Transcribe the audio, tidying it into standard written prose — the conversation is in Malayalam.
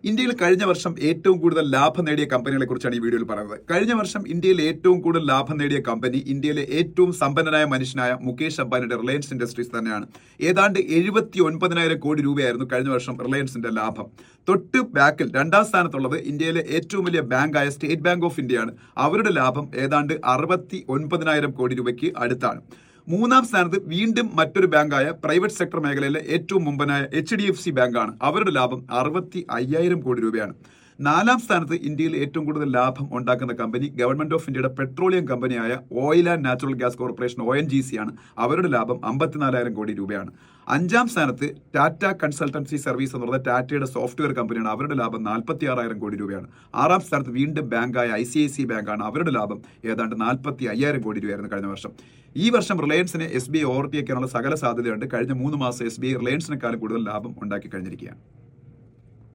ഇന്ത്യയിൽ കഴിഞ്ഞ വർഷം ഏറ്റവും കൂടുതൽ ലാഭം നേടിയ കമ്പനികളെ കുറിച്ചാണ് ഈ വീഡിയോയിൽ പറയുന്നത്. കഴിഞ്ഞ വർഷം ഇന്ത്യയിൽ ഏറ്റവും കൂടുതൽ ലാഭം നേടിയ കമ്പനി ഇന്ത്യയിലെ ഏറ്റവും സമ്പന്നനായ മനുഷ്യനായ മുകേഷ് അംബാനിയുടെ റിലയൻസ് ഇൻഡസ്ട്രീസ് തന്നെയാണ്. ഏതാണ്ട് 79,000 കോടി രൂപയായിരുന്നു കഴിഞ്ഞ വർഷം റിലയൻസിന്റെ ലാഭം. തൊട്ട് ബാക്കിൽ രണ്ടാം സ്ഥാനത്തുള്ളത് ഇന്ത്യയിലെ ഏറ്റവും വലിയ ബാങ്കായ സ്റ്റേറ്റ് ബാങ്ക് ഓഫ് ഇന്ത്യയാണ്. അവരുടെ ലാഭം ഏതാണ്ട് 69,000 കോടി രൂപയ്ക്ക് അടുത്താണ്. മൂന്നാം സ്ഥാനത്ത് വീണ്ടും മറ്റൊരു ബാങ്കായ പ്രൈവറ്റ് സെക്ടർ മേഖലയിലെ ഏറ്റവും മുമ്പനായ HDFC ബാങ്കാണ്. അവരുടെ ലാഭം 65,000 കോടി രൂപയാണ്. നാലാം സ്ഥാനത്ത് ഇന്ത്യയിൽ ഏറ്റവും കൂടുതൽ ലാഭം ഉണ്ടാക്കുന്ന കമ്പനി ഗവൺമെന്റ് ഓഫ് ഇന്ത്യയുടെ പെട്രോളിയം കമ്പനിയായ oil and natural gas corporation ONGC ആണ്. അവരുടെ ലാഭം 54,000 കോടി രൂപയാണ്. അഞ്ചാം സ്ഥാനത്ത് ടാറ്റ കൺസൾട്ടൻസി സർവീസ് എന്ന് പറയുന്ന ടാറ്റയുടെ സോഫ്റ്റ്വെയർ കമ്പനിയാണ്. അവരുടെ ലാഭം 46,000 കോടി രൂപയാണ്. ആറാം സ്ഥാനത്ത് വീണ്ടും ബാങ്കായ ICICI ബാങ്കാണ്. അവരുടെ ലാഭം ഏതാണ്ട് 45,000 കോടി രൂപയായിരുന്നു കഴിഞ്ഞ വർഷം. ഈ വർഷം റിലയൻസിനെ SBI ഓവർടേക്ക് ചെയ്യാനുള്ള സകല സാധ്യതയുണ്ട്. കഴിഞ്ഞ 3 മാസം SBI റിലയൻസിനെക്കാളും കൂടുതൽ ലാഭം ഉണ്ടാക്കി കഴിഞ്ഞിരിക്കുകയാണ്.